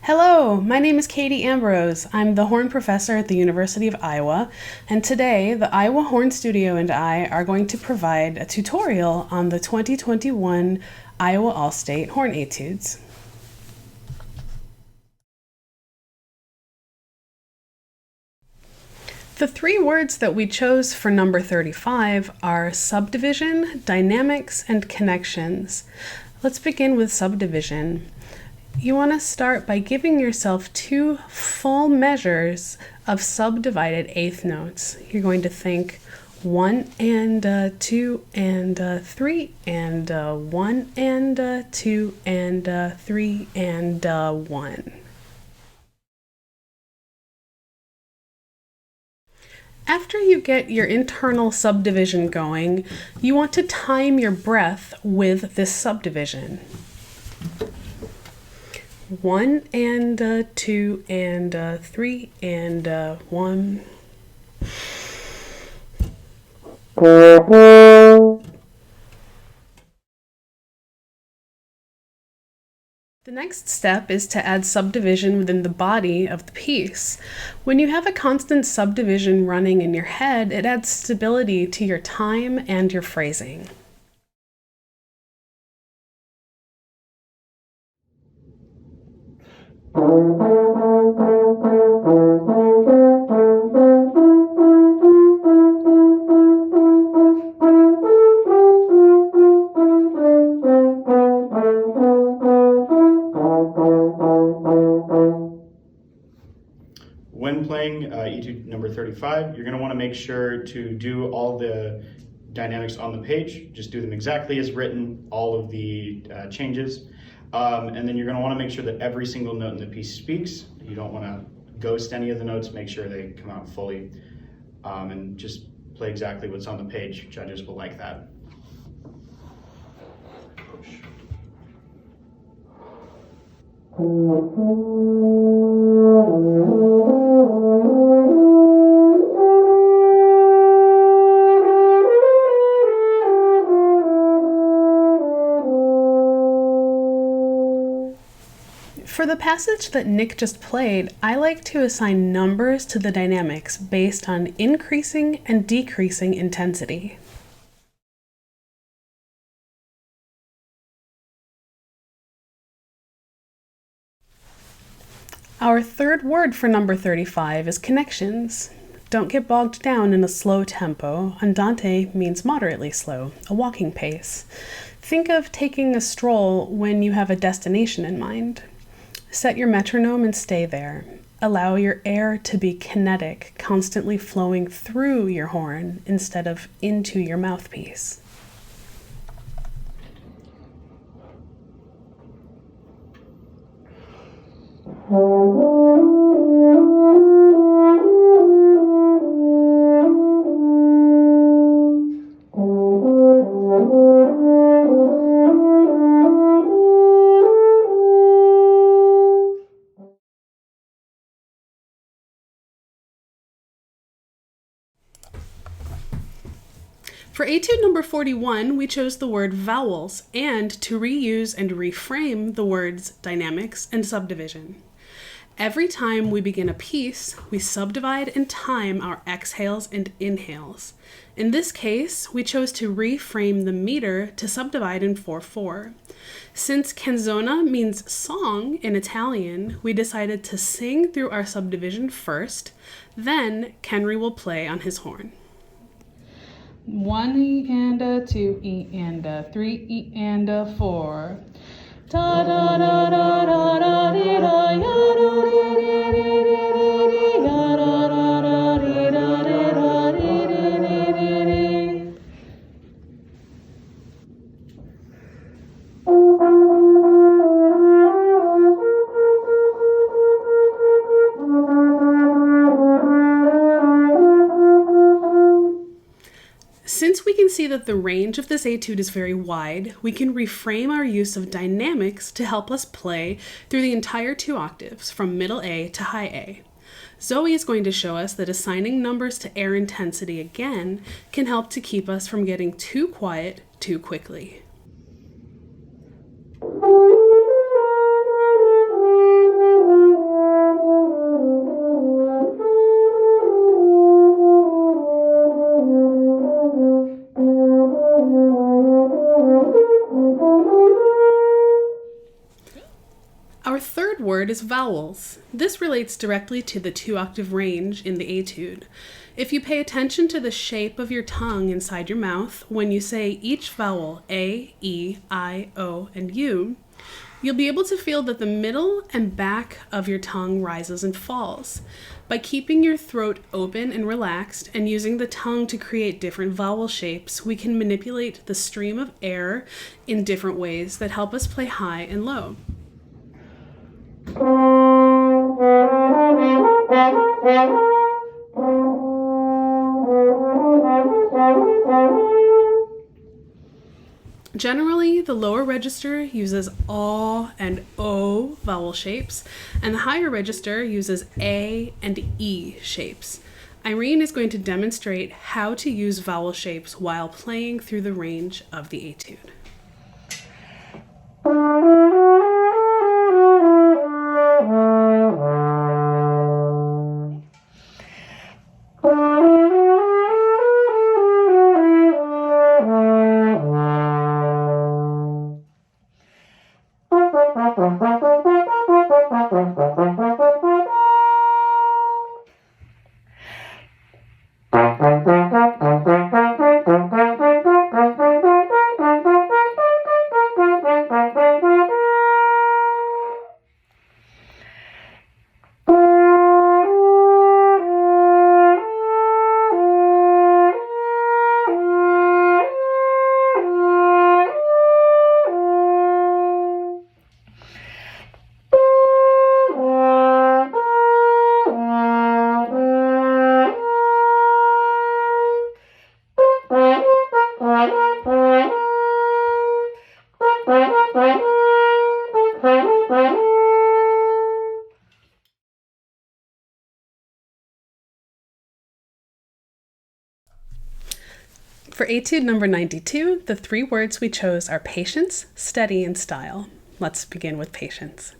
Hello, my name is Katy Ambrose. I'm the horn professor at the University of Iowa, and today the Iowa Horn Studio and I are going to provide a tutorial on the 2021 Iowa All-State Horn Etudes. The three words that we chose for number 35 are subdivision, dynamics, and connections. Let's begin with subdivision. You want to start by giving yourself two full measures of subdivided eighth notes. You're going to think 1 and 2 and 3 and 1 and 2 and 3 and 1. After you get your internal subdivision going, you want to time your breath with this subdivision. 1 and 2 and 3 and 1. The next step is to add subdivision within the body of the piece. When you have a constant subdivision running in your head, it adds stability to your time and your phrasing. When playing Etude number 35, you're going to want to make sure to do all the dynamics on the page. Just do them exactly as written, all of the changes. And then you're going to want to make sure that every single note in the piece speaks. You don't want to ghost any of the notes. Make sure they come out fully. And just play exactly what's on the page. Judges will like that. For the passage that Nick just played, I like to assign numbers to the dynamics based on increasing and decreasing intensity. Our third word for number 35 is connections. Don't get bogged down in a slow tempo. Andante means moderately slow, a walking pace. Think of taking a stroll when you have a destination in mind. Set your metronome and stay there. Allow your air to be kinetic, constantly flowing through your horn instead of into your mouthpiece. For Etude number 41, we chose the word vowels and to reuse and reframe the words dynamics and subdivision. Every time we begin a piece, we subdivide and time our exhales and inhales. In this case, we chose to reframe the meter to subdivide in 4/4. Since canzona means song in Italian, we decided to sing through our subdivision first, then Kenry will play on his horn. 1 E and a 2 E and a 3 E and a 4. Da da da da da da dee da ya da dee dee dee dee dee ya da da da dee da dee da dee dee dee dee. Since we can see that the range of this etude is very wide, we can reframe our use of dynamics to help us play through the entire 2 octaves, from middle A to high A. Zoe is going to show us that assigning numbers to air intensity again can help to keep us from getting too quiet too quickly. Our third word is vowels. This relates directly to the 2-octave range in the etude. If you pay attention to the shape of your tongue inside your mouth when you say each vowel, A, E, I, O, and U, you'll be able to feel that the middle and back of your tongue rises and falls. By keeping your throat open and relaxed and using the tongue to create different vowel shapes, we can manipulate the stream of air in different ways that help us play high and low. Generally, the lower register uses A and O vowel shapes, and the higher register uses A and E shapes. Irene is going to demonstrate how to use vowel shapes while playing through the range of the etude. For etude number 92, the 3 words we chose are patience, steady, and style. Let's begin with patience.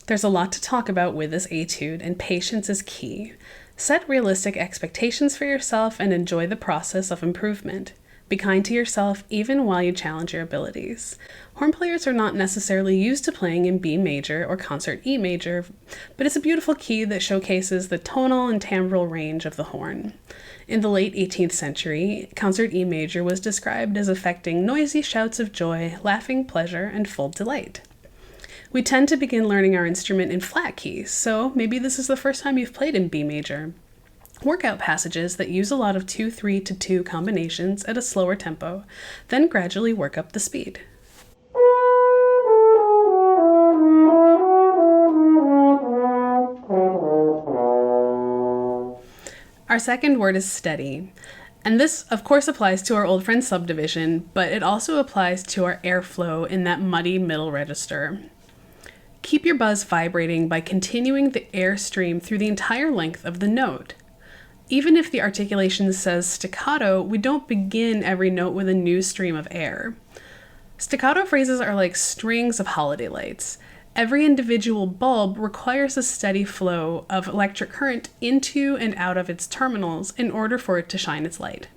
There's a lot to talk about with this etude, and patience is key. Set realistic expectations for yourself and enjoy the process of improvement. Be kind to yourself even while you challenge your abilities. Horn players are not necessarily used to playing in B major or concert E major, but it's a beautiful key that showcases the tonal and timbral range of the horn. In the late 18th century, concert E major was described as affecting noisy shouts of joy, laughing pleasure, and full delight. We tend to begin learning our instrument in flat keys, so maybe this is the first time you've played in B major. Work out passages that use a lot of 2-3-2 combinations at a slower tempo, then gradually work up the speed. Our second word is steady, and this of course applies to our old friend Subdivision, but it also applies to our airflow in that muddy middle register. Keep your buzz vibrating by continuing the air stream through the entire length of the note. Even if the articulation says staccato, we don't begin every note with a new stream of air. Staccato phrases are like strings of holiday lights. Every individual bulb requires a steady flow of electric current into and out of its terminals in order for it to shine its light.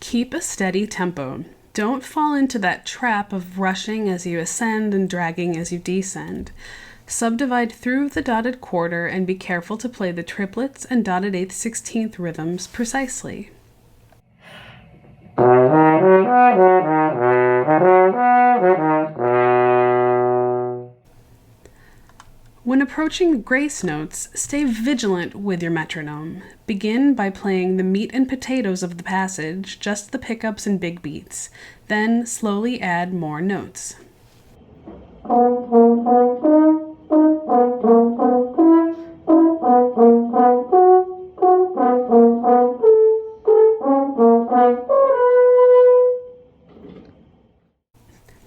Keep a steady tempo. Don't fall into that trap of rushing as you ascend and dragging as you descend. Subdivide through the dotted quarter and be careful to play the triplets and dotted 8/16 rhythms precisely. When approaching grace notes, stay vigilant with your metronome. Begin by playing the meat and potatoes of the passage, just the pickups and big beats. Then slowly add more notes.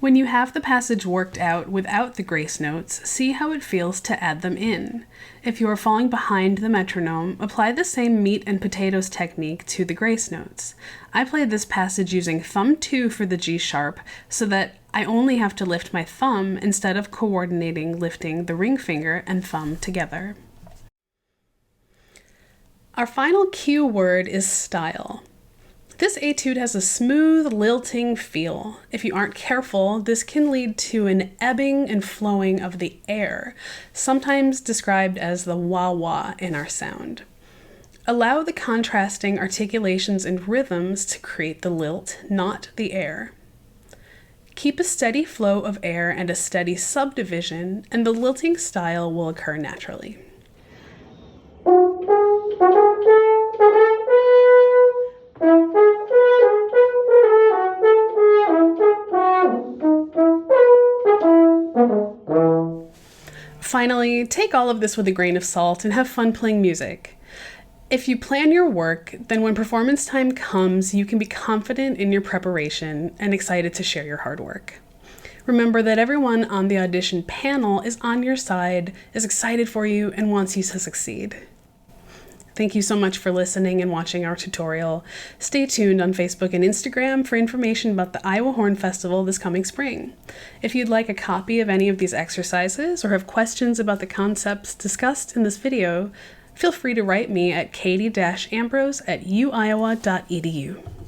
When you have the passage worked out without the grace notes, see how it feels to add them in. If you are falling behind the metronome, apply the same meat and potatoes technique to the grace notes. I played this passage using thumb 2 for the G sharp so that I only have to lift my thumb instead of coordinating lifting the ring finger and thumb together. Our final cue word is style. This etude has a smooth, lilting feel. If you aren't careful, this can lead to an ebbing and flowing of the air, sometimes described as the wah-wah in our sound. Allow the contrasting articulations and rhythms to create the lilt, not the air. Keep a steady flow of air and a steady subdivision, and the lilting style will occur naturally. Finally, take all of this with a grain of salt and have fun playing music. If you plan your work, then when performance time comes, you can be confident in your preparation and excited to share your hard work. Remember that everyone on the audition panel is on your side, is excited for you, and wants you to succeed. Thank you so much for listening and watching our tutorial. Stay tuned on Facebook and Instagram for information about the Iowa Horn Festival this coming spring. If you'd like a copy of any of these exercises or have questions about the concepts discussed in this video, feel free to write me at katy-ambrose@uiowa.edu.